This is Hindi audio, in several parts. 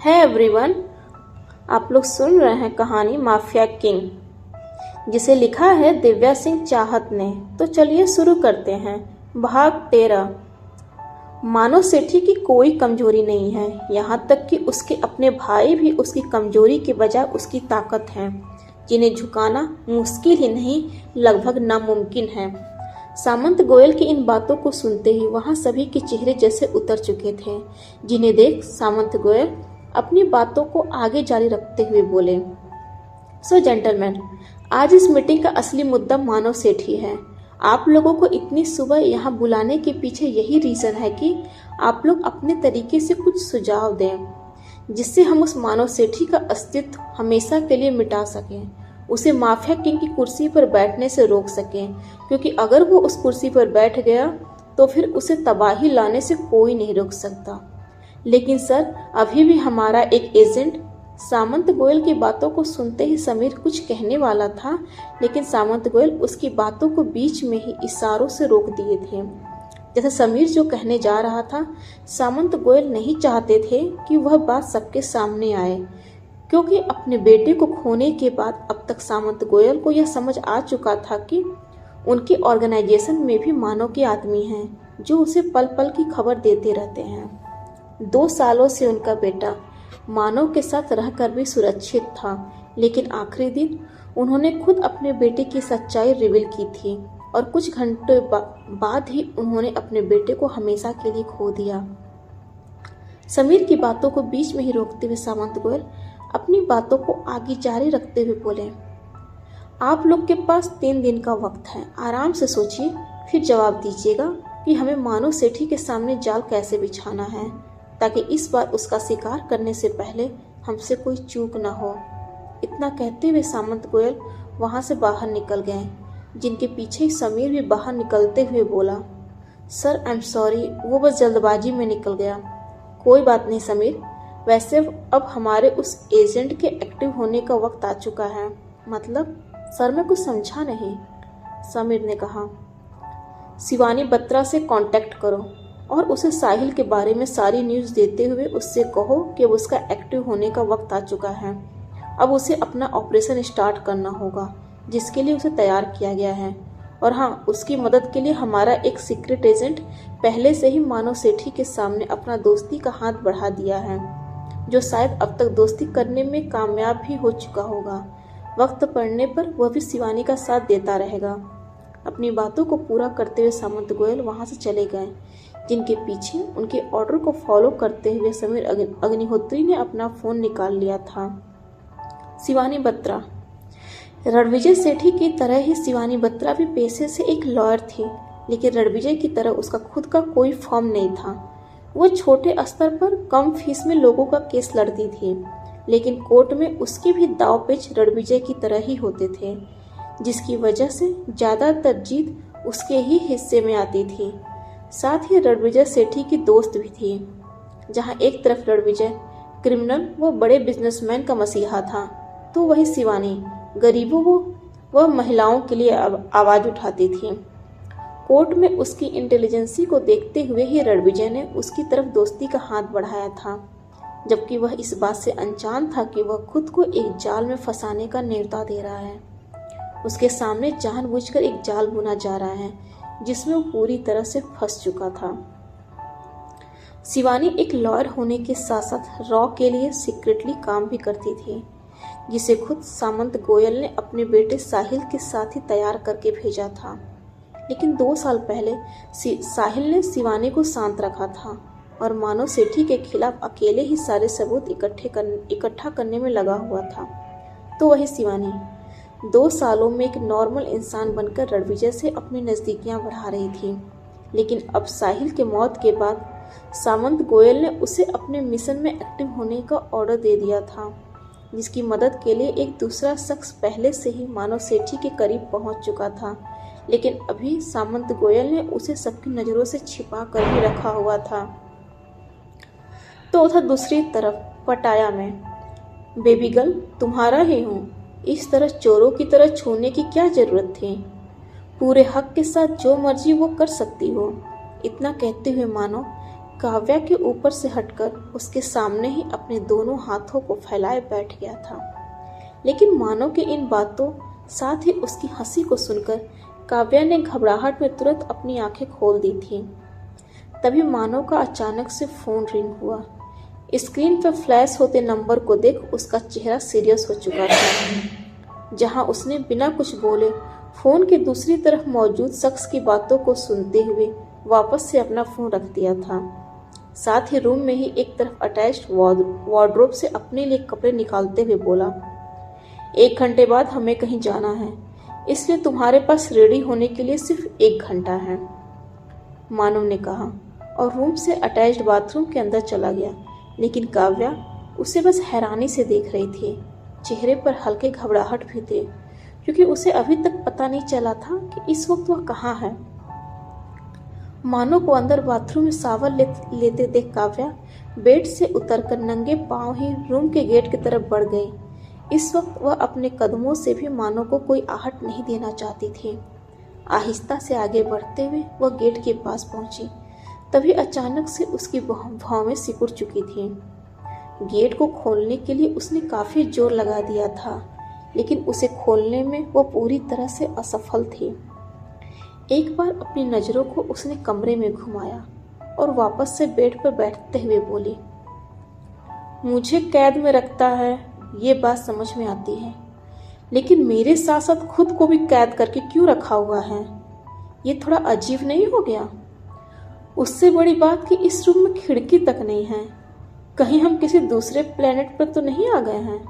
है एवरीवन, आप लोग सुन रहे हैं कहानी माफिया किंग, जिसे लिखा है दिव्या सिंह चाहत ने। तो चलिए शुरू करते हैं। भाग 13। मानव सेठी की कोई कमजोरी नहीं है, यहाँ तक कि उसके अपने भाई भी उसकी कमजोरी के बजाय उसकी ताकत हैं, जिन्हें झुकाना मुश्किल ही नहीं लगभग नामुमकिन है। सामंत गोयल की इन बातों को सुनते ही वहां सभी के चेहरे जैसे उतर चुके थे, जिन्हें देख सामंत गोयल अपनी बातों को आगे जारी रखते हुए बोले, सो जेंटलमैन, आज इस मीटिंग का असली मुद्दा मानव सेठी है। आप लोगों को इतनी सुबह यहाँ बुलाने के पीछे यही रीजन है कि आप लोग अपने तरीके से कुछ सुझाव दें, जिससे हम उस मानव सेठी का अस्तित्व हमेशा के लिए मिटा सकें, उसे माफिया किंग की कुर्सी पर बैठने से रोक सकें, क्योंकि अगर वो उस कुर्सी पर बैठ गया तो फिर उसे तबाही लाने से कोई नहीं रोक सकता। लेकिन सर, अभी भी हमारा एक एजेंट। सामंत गोयल की बातों को सुनते ही समीर कुछ कहने वाला था, लेकिन सामंत गोयल उसकी बातों को बीच में ही इशारों से रोक दिए थे। जैसे समीर जो कहने जा रहा था, सामंत गोयल नहीं चाहते थे कि वह बात सबके सामने आए, क्योंकि अपने बेटे को खोने के बाद अब तक सामंत गोयल को यह समझ आ चुका था कि उनकी ऑर्गेनाइजेशन में भी मानव के आदमी हैं, जो उसे पल पल की खबर देते रहते हैं। 2 सालों से उनका बेटा मानव के साथ रहकर भी सुरक्षित था, लेकिन आखिरी दिन उन्होंने खुद अपने बेटे की सच्चाई रिवील की थी और कुछ घंटों बाद ही उन्होंने अपने बेटे को हमेशा के लिए खो दिया। समीर की बातों को बीच में ही रोकते हुए सामंत गोयल अपनी बातों को आगे जारी रखते हुए बोले, आप लोग के पास 3 दिन का वक्त है, आराम से सोचिए, फिर जवाब दीजिएगा कि हमें मानव सेठी के सामने जाल कैसे बिछाना है, ताकि इस बार उसका शिकार करने से पहले हमसे कोई चूक ना हो। इतना कहते हुए सामंत गोयल वहां से बाहर निकल गए, जिनके पीछे समीर भी बाहर निकलते हुए बोला, सर आई एम सॉरी, वो बस जल्दबाजी में निकल गया। कोई बात नहीं समीर, वैसे अब हमारे उस एजेंट के एक्टिव होने का वक्त आ चुका है। मतलब सर, मैं कुछ समझा नहीं, समीर ने कहा। शिवानी बत्रा से कांटेक्ट करो और उसे साहिल के बारे में सारी न्यूज़ देते हुए उससे कहो कि उसका एक्टिव होने का वक्त आ चुका है। अब उसे अपना ऑपरेशन स्टार्ट करना होगा, जिसके लिए उसे तैयार किया गया है। और हाँ, उसकी मदद के लिए हमारा एक सीक्रेट एजेंट पहले से ही मानव सेठी के सामने अपना दोस्ती का हाथ बढ़ा दिया है, जो शायद अब तक दोस्ती करने में कामयाब भी हो चुका होगा। वक्त पड़ने पर वह भी शिवानी का साथ देता रहेगा। अपनी बातों को पूरा करते हुए सामंत गोयल वहां से चले गए, जिनके पीछे उनके ऑर्डर को फॉलो करते हुए समीर अग्निहोत्री ने अपना फोन निकाल लिया था। शिवानी बत्रा। रणविजय सेठी की तरह ही शिवानी बत्रा भी पेशे से एक लॉयर थी, लेकिन रणविजय की तरह उसका खुद का कोई फर्म नहीं था। वो छोटे स्तर पर कम फीस में लोगों का केस लड़ती थी, लेकिन कोर्ट में उसके भी दाव पेच रणविजय की तरह ही होते थे, जिसकी वजह से ज़्यादातर जीत उसके ही हिस्से में आती थी। साथ ही रणविजय सेठी की दोस्त भी थी। जहां एक तरफ रणविजय क्रिमिनल व बड़े बिजनेसमैन का मसीहा था, तो वही शिवानी गरीबों व महिलाओं के लिए आवाज उठाती थी। कोर्ट में उसकी इंटेलिजेंसी को देखते हुए ही रणविजय ने उसकी तरफ दोस्ती का हाथ बढ़ाया था, जबकि वह इस बात से अनजान था कि वह खुद को एक जाल में फंसाने का न्योता दे रहा है। उसके सामने जानबूझकर एक जाल बुना जा रहा है, जिसमें वो पूरी तरह से फंस चुका था। शिवानी एक लॉयर होने के साथ साथ रॉ के लिए सीक्रेटली काम भी करती थी, जिसे खुद सामंत गोयल ने अपने बेटे साहिल के साथ ही तैयार करके भेजा था। लेकिन 2 साल पहले साहिल ने शिवानी को शांत रखा था और मानव सेठी के खिलाफ अकेले ही सारे सबूत इकट्ठा करने में लगा हुआ था। तो वही शिवानी 2 सालों में एक नॉर्मल इंसान बनकर रणविजय से अपनी नज़दीकियां बढ़ा रही थी। लेकिन अब साहिल के मौत के बाद सामंत गोयल ने उसे अपने मिशन में एक्टिव होने का ऑर्डर दे दिया था, जिसकी मदद के लिए एक दूसरा शख्स पहले से ही मानव सेठी के करीब पहुंच चुका था। लेकिन अभी सामंत गोयल ने उसे सबकी नज़रों से छिपा कर ही रखा हुआ था। तो उधर दूसरी तरफ पटाया में, बेबी गर्ल तुम्हारा ही हूँ, इस तरह चोरों की तरह छूने की क्या जरूरत थी? पूरे हक के साथ जो मर्जी वो कर सकती हो। इतना कहते हुए मानो काव्या के ऊपर से हटकर उसके सामने ही अपने दोनों हाथों को फैलाए बैठ गया था। लेकिन मानो के इन बातों साथ ही उसकी हंसी को सुनकर काव्या ने घबराहट में तुरंत अपनी आंखें खोल दी थीं। तभी मानो का अचानक से फोन रिंग हुआ। स्क्रीन पर फ्लैश होते नंबर को देख उसका चेहरा सीरियस हो चुका था। जहां उसने बिना कुछ बोले फोन के दूसरी तरफ मौजूद शख्स की बातों को सुनते हुए वापस से अपना फोन रख दिया था। साथ ही रूम में ही एक तरफ अटैच्ड वार्डरोब से अपने लिए कपड़े निकालते हुए बोला, 1 घंटे बाद हमें कहीं जाना है, इसलिए तुम्हारे पास रेडी होने के लिए सिर्फ 1 घंटा है, मानव ने कहा और रूम से अटैच्ड बाथरूम के अंदर चला गया। लेकिन काव्या उसे बस हैरानी से देख रही थी। चेहरे पर हल्के घबराहट भी थे, क्योंकि उसे अभी तक पता नहीं चला था कि इस वक्त वह कहाँ है। मानो को अंदर बाथरूम में शावर लेते देख काव्या बेड से उतरकर नंगे पांव ही रूम के गेट की तरफ बढ़ गई। इस वक्त वह अपने कदमों से भी मानो को कोई आहट नहीं देना चाहती थी। आहिस्ता से आगे बढ़ते हुए वह गेट के पास पहुंची। तभी अचानक से उसकी भौहें सिकुड़ चुकी थीं। गेट को खोलने के लिए उसने काफी जोर लगा दिया था, लेकिन उसे खोलने में वह पूरी तरह से असफल थी। एक बार अपनी नजरों को उसने कमरे में घुमाया और वापस से बेड पर बैठते हुए बोली, मुझे कैद में रखता है ये बात समझ में आती है, लेकिन मेरे साथ साथ खुद को भी कैद करके क्यों रखा हुआ है? ये थोड़ा अजीब नहीं हो गया? उससे बड़ी बात कि इस रूम में खिड़की तक नहीं है। कहीं हम किसी दूसरे प्लेनेट पर तो नहीं आ गए हैं?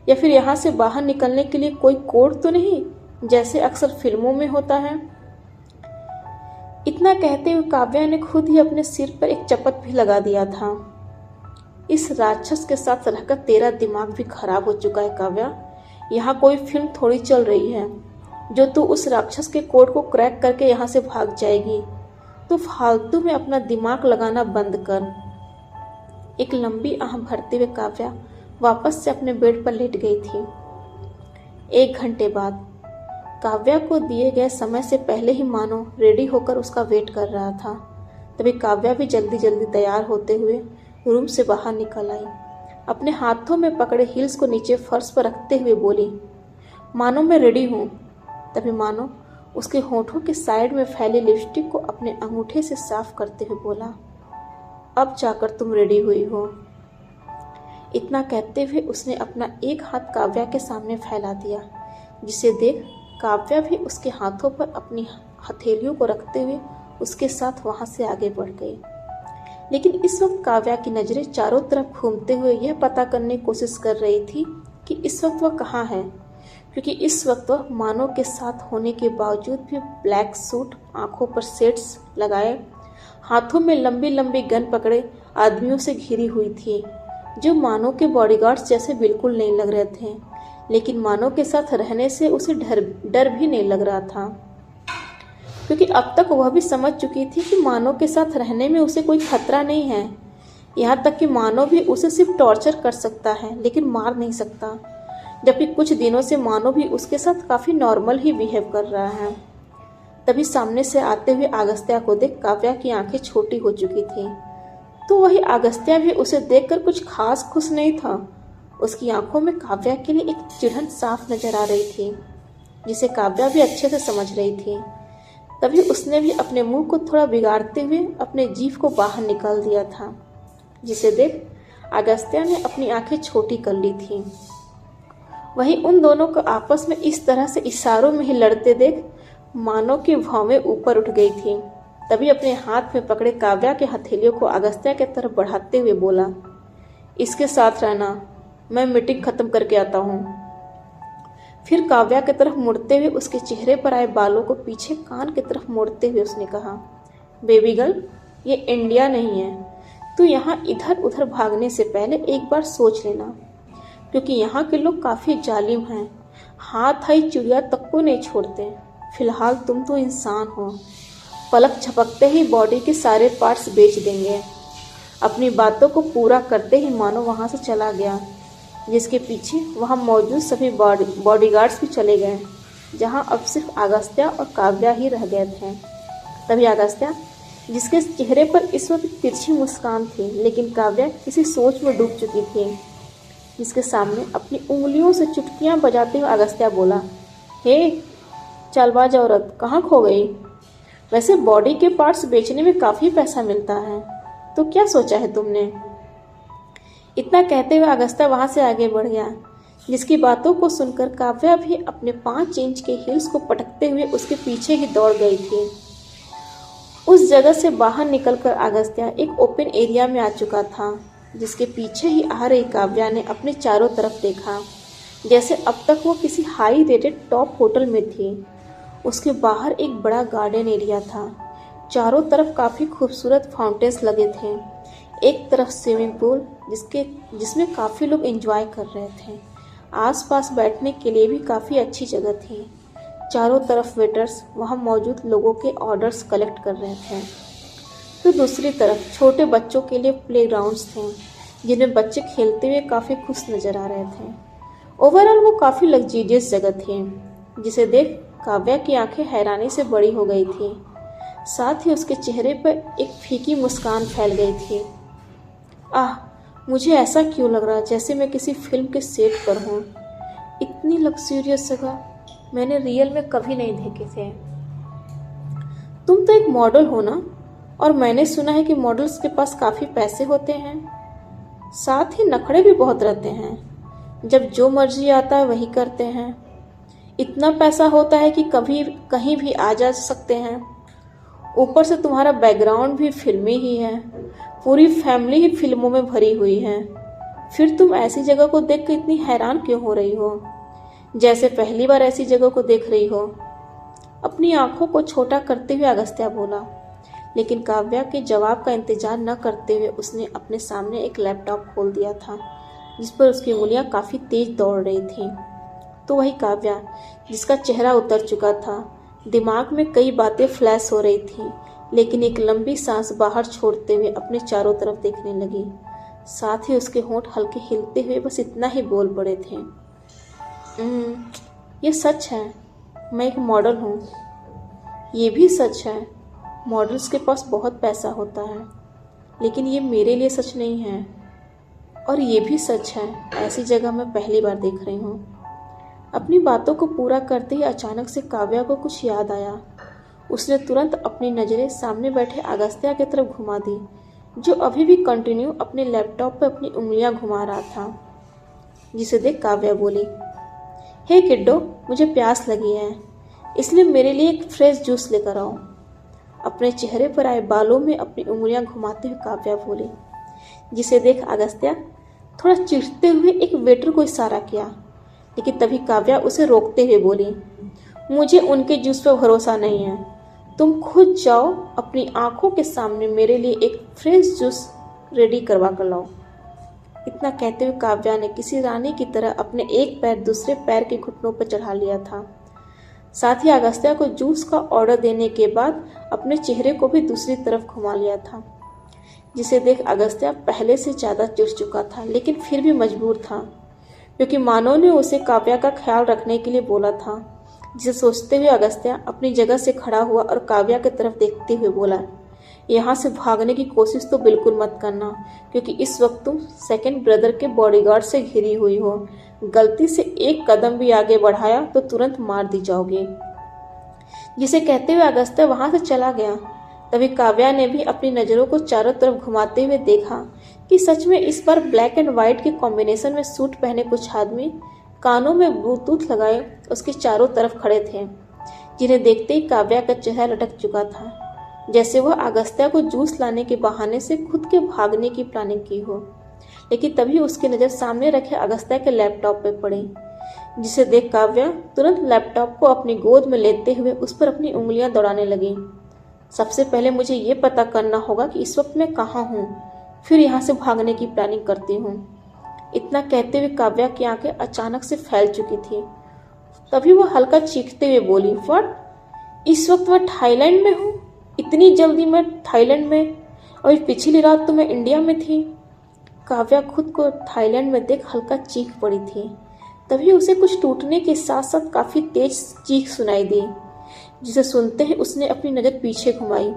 या फिर यहाँ से बाहर निकलने के लिए कोई कोड तो नहीं, जैसे अक्सर फिल्मों में होता है? इतना कहते हुए काव्या ने खुद ही अपने सिर पर एक चपत भी लगा दिया था। इस राक्षस के साथ रहकर तेरा दिमाग भी खराब हो चुका है काव्या। यहाँ कोई फिल्म थोड़ी चल रही है जो तू उस राक्षस के कोड को क्रैक करके यहाँ से भाग जाएगी। तो फालतू में अपना दिमाग लगाना बंद कर। एक लंबी आह भरते हुए काव्या वापस से अपने बेड पर लेट गई थी। 1 घंटे बाद काव्या को दिए गए समय से पहले ही मानो रेडी होकर उसका वेट कर रहा था। तभी काव्या भी जल्दी जल्दी तैयार होते हुए रूम से बाहर निकल आई। अपने हाथों में पकड़े हील्स को नीचे फर्श पर रखते हुए बोली, मानो मैं रेडी हूँ। तभी मानो उसके होठों के साइड में फैली लिपस्टिक को अपने अंगूठे से साफ करते हुए बोला, अब जाकर तुम रेडी हुई हो। इतना कहते हुए उसने अपना एक हाथ काव्या के सामने फैला दिया, जिसे देख काव्या भी उसके हाथों पर अपनी हथेलियों को रखते हुए उसके साथ वहां से आगे बढ़ गई। लेकिन इस वक्त काव्या की नजरें चारों तरफ घूमते हुए यह पता करने की कोशिश कर रही थी कि इस वक्त वह कहाँ है, क्योंकि इस वक्त वह मानो के साथ होने के बावजूद भी ब्लैक सूट, आंखों पर सेट्स लगाए, हाथों में लंबी लंबी गन पकड़े आदमियों से घिरी हुई थी, जो मानो के बॉडीगार्ड्स जैसे बिल्कुल नहीं लग रहे थे। लेकिन मानो के साथ रहने से उसे डर भी नहीं लग रहा था, क्योंकि अब तक वह भी समझ चुकी थी कि मानो के साथ रहने में उसे कोई खतरा नहीं है। यहाँ तक कि मानो भी उसे सिर्फ टॉर्चर कर सकता है, लेकिन मार नहीं सकता। जबकि कुछ दिनों से मानो भी उसके साथ काफ़ी नॉर्मल ही बिहेव कर रहा है। तभी सामने से आते हुए अगस्त्या को देख काव्या की आंखें छोटी हो चुकी थी। तो वही अगस्त्या भी उसे देखकर कुछ खास खुश नहीं था। उसकी आंखों में काव्या के लिए एक चिढ़न साफ नजर आ रही थी, जिसे काव्या भी अच्छे से समझ रही थी। तभी उसने भी अपने मुंह को थोड़ा बिगाड़ते हुए अपने जीभ को बाहर निकाल दिया था, जिसे देख अगस्त्या ने अपनी आंखें छोटी कर ली थी। वहीं उन दोनों को आपस में इस तरह से इशारों में ही लड़ते देख मानो की भौवें ऊपर उठ गई थी। तभी अपने हाथ में पकड़े काव्या के हथेलियों को अगस्त्या की तरफ बढ़ाते हुए बोला, इसके साथ रहना, मैं मीटिंग खत्म करके आता हूँ। फिर काव्या की तरफ मुड़ते हुए उसके चेहरे पर आए बालों को पीछे कान की तरफ मोड़ते हुए उसने कहा, बेबी गर्ल, ये इंडिया नहीं है। तू यहाँ इधर उधर भागने से पहले एक बार सोच लेना, क्योंकि यहाँ के लोग काफ़ी जालिम हैं। हाथ आई चिड़िया तक को नहीं छोड़ते। फिलहाल तुम तो इंसान हो, पलक झपकते ही बॉडी के सारे पार्ट्स बेच देंगे। अपनी बातों को पूरा करते ही मानो वहाँ से चला गया, जिसके पीछे वहाँ मौजूद सभी बॉडीगार्ड्स भी चले गए, जहाँ अब सिर्फ अगस्त्या और काव्या ही रह गए थे। तभी अगस्त्या जिसके चेहरे पर इस वक्त तिरछी मुस्कान थी, लेकिन काव्या किसी सोच में डूब चुकी थी। जिसके सामने अपनी उंगलियों से चुटकियां बजाते हुए अगस्त्या बोला, हे चालबाज औरत, कहाँ खो गई? वैसे बॉडी के पार्ट्स बेचने में काफी पैसा मिलता है, तो क्या सोचा है तुमने? इतना कहते हुए अगस्त्या वहां से आगे बढ़ गया। जिसकी बातों को सुनकर काव्या भी अपने 5 इंच के हील्स को पटकते हुए उसके पीछे ही दौड़ गई थी। उस जगह से बाहर निकलकर अगस्त्या एक ओपन एरिया में आ चुका था। जिसके पीछे ही आ रही काव्या ने अपने चारों तरफ देखा, जैसे अब तक वो किसी हाई रेटेड टॉप होटल में थी। उसके बाहर एक बड़ा गार्डन एरिया था। चारों तरफ काफ़ी खूबसूरत फाउंटेन्स लगे थे। एक तरफ स्विमिंग पूल जिसमें काफ़ी लोग एंजॉय कर रहे थे। आसपास बैठने के लिए भी काफ़ी अच्छी जगह थी। चारों तरफ वेटर्स वहां मौजूद लोगों के ऑर्डर्स कलेक्ट कर रहे थे। तो दूसरी तरफ छोटे बच्चों के लिए प्लेग्राउंड्स थे, जिनमें बच्चे खेलते हुए काफ़ी खुश नज़र आ रहे थे। ओवरऑल वो काफ़ी लग्जरियस जगह थी, जिसे देख काव्या की आंखें हैरानी से बड़ी हो गई थी। साथ ही उसके चेहरे पर एक फीकी मुस्कान फैल गई थी। आह, मुझे ऐसा क्यों लग रहा जैसे मैं किसी फिल्म के सेट पर हूँ। इतनी लग्जरियस जगह मैंने रियल में कभी नहीं देखे थे। तुम तो एक मॉडल हो ना, और मैंने सुना है कि मॉडल्स के पास काफ़ी पैसे होते हैं। साथ ही नखरे भी बहुत रहते हैं, जब जो मर्जी आता है वही करते हैं। इतना पैसा होता है कि कभी कहीं भी आ जा सकते हैं। ऊपर से तुम्हारा बैकग्राउंड भी फिल्मी ही है, पूरी फैमिली ही फिल्मों में भरी हुई है। फिर तुम ऐसी जगह को देख कर इतनी हैरान क्यों हो रही हो, जैसे पहली बार ऐसी जगह को देख रही हो? अपनी आंखों को छोटा करते हुए अगस्त्या बोला। लेकिन काव्या के जवाब का इंतजार न करते हुए उसने अपने सामने एक लैपटॉप खोल दिया था, जिस पर उसकी उंगलियां काफ़ी तेज दौड़ रही थीं। तो वही काव्या, जिसका चेहरा उतर चुका था। दिमाग में कई बातें फ्लैश हो रही थी, लेकिन एक लंबी सांस बाहर छोड़ते हुए अपने चारों तरफ देखने लगी। साथ ही उसके होंठ हल्के हिलते हुए बस इतना ही बोल पड़े थे, ये सच है, मैं एक मॉडल हूँ। ये भी सच है, मॉडल्स के पास बहुत पैसा होता है, लेकिन ये मेरे लिए सच नहीं है। और ये भी सच है, ऐसी जगह मैं पहली बार देख रही हूँ। अपनी बातों को पूरा करते ही अचानक से काव्या को कुछ याद आया। उसने तुरंत अपनी नज़रें सामने बैठे अगस्त्या की तरफ घुमा दी, जो अभी भी कंटिन्यू अपने लैपटॉप पर अपनी उंगलियां घुमा रहा था। जिसे देख काव्या बोली, हे किड्डो, मुझे प्यास लगी है, इसलिए मेरे लिए एक फ्रेश जूस लेकर आओ। अपने चेहरे पर आए बालों में अपनी उंगलियां घुमाते हुए काव्या बोली। जिसे देख अगस्त्या थोड़ा चिढ़ते हुए एक वेटर को इशारा किया, लेकिन तभी काव्या उसे रोकते हुए बोली, मुझे उनके जूस पर भरोसा नहीं है, तुम खुद जाओ, अपनी आंखों के सामने मेरे लिए एक फ्रेश जूस रेडी करवा कर लाओ। इतना कहते हुए काव्या ने किसी रानी की तरह अपने एक पैर दूसरे पैर के घुटनों पर चढ़ा लिया था। साथ ही अगस्त्या को जूस का ऑर्डर देने के बाद अपने चेहरे को भी दूसरी तरफ घुमा लिया था। जिसे देख अगस्त्या पहले से ज़्यादा चिढ़ चुका था, लेकिन फिर भी मजबूर था, क्योंकि मानो ने उसे काव्या का ख्याल रखने के लिए बोला था। जिसे सोचते हुए अगस्त्या अपनी जगह से खड़ा हुआ और काव्या की तरफ देखते हुए बोला, यहाँ से भागने की कोशिश तो बिल्कुल मत करना, क्योंकि इस वक्त तुम सेकंड ब्रदर के बॉडीगार्ड से घिरी हुई हो। गलती से एक कदम भी आगे बढ़ाया तो तुरंत मार दी जाओगे। जिसे कहते हुए अगस्त्या वहां से चला गया। तभी काव्या ने भी अपनी नज़रों को चारों तरफ घुमाते हुए देखा कि सच में इस बार ब्लैक एंड व्हाइट के कॉम्बिनेशन में सूट पहने कुछ आदमी कानों में ब्लूटूथ लगाए उसके चारों तरफ खड़े थे, जिन्हें देखते ही काव्या का चेहरा लटक चुका था, जैसे वह अगस्त्या को जूस लाने के बहाने से खुद के भागने की प्लानिंग की हो। लेकिन तभी उसकी नज़र सामने रखे अगस्त्या के लैपटॉप पर पड़ी, जिसे देख काव्या तुरंत लैपटॉप को अपनी गोद में लेते हुए उस पर अपनी उंगलियां दौड़ाने लगी। सबसे पहले मुझे ये पता करना होगा कि इस वक्त मैं कहाँ हूँ, फिर यहाँ से भागने की प्लानिंग करती हूँ। इतना कहते हुए काव्या की आंखें अचानक से फैल चुकी थी। तभी वह हल्का चीखते हुए बोली, व्हाट, इस वक्त मैं थाईलैंड में हूँ? इतनी जल्दी मैं थाईलैंड में? अभी पिछली रात तो मैं इंडिया में थी। काव्या खुद को थाईलैंड में देख हल्का चीख पड़ी थी। तभी उसे कुछ टूटने के साथ साथ काफ़ी तेज चीख सुनाई दी, जिसे सुनते ही उसने अपनी नज़र पीछे घुमाई।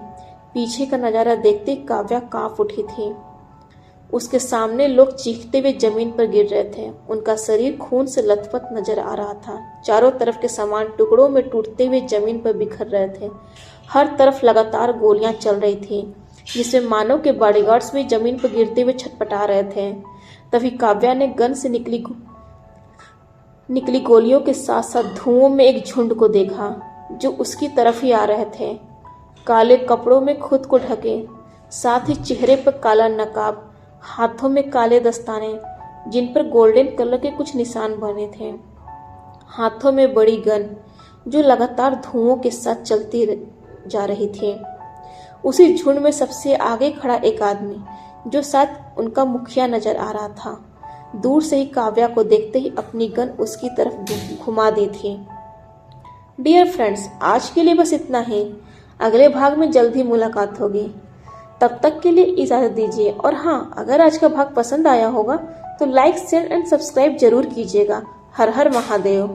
पीछे का नजारा देखते काव्या कांप उठी थी। उसके सामने लोग चीखते हुए जमीन पर गिर रहे थे। उनका शरीर खून से लथपथ नजर आ रहा था। चारों तरफ के सामान टुकड़ों में टूटते हुए जमीन पर बिखर रहे थे। हर तरफ लगातार गोलियां चल रही थी, जिसमें मानव के बॉडीगार्ड्स भी जमीन पर गिरते हुए छटपटा रहे थे। तभी काव्या ने गन से निकली गोलियों के साथ साथ धुओं में एक झुंड को देखा, जो उसकी तरफ ही आ रहे थे। काले कपड़ों में खुद को ढके, साथ ही चेहरे पर काला नकाब, हाथों में काले दस्ताने जिन पर गोल्डन कलर के कुछ निशान बने थे, हाथों में बड़ी गन जो लगातार धुओं के साथ चलती जा रही थी। उसी झुंड में सबसे आगे खड़ा एक आदमी, जो शायद उनका मुखिया नजर आ रहा था, दूर से ही काव्या को देखते ही अपनी गन उसकी तरफ घुमा दी थी। डियर फ्रेंड्स, आज के लिए बस इतना ही। अगले भाग में जल्द ही मुलाकात होगी। तब तक के लिए इजाजत दीजिए। और हाँ, अगर आज का भाग पसंद आया होगा तो लाइक, शेयर एंड सब्सक्राइब जरूर कीजिएगा। हर हर महादेव।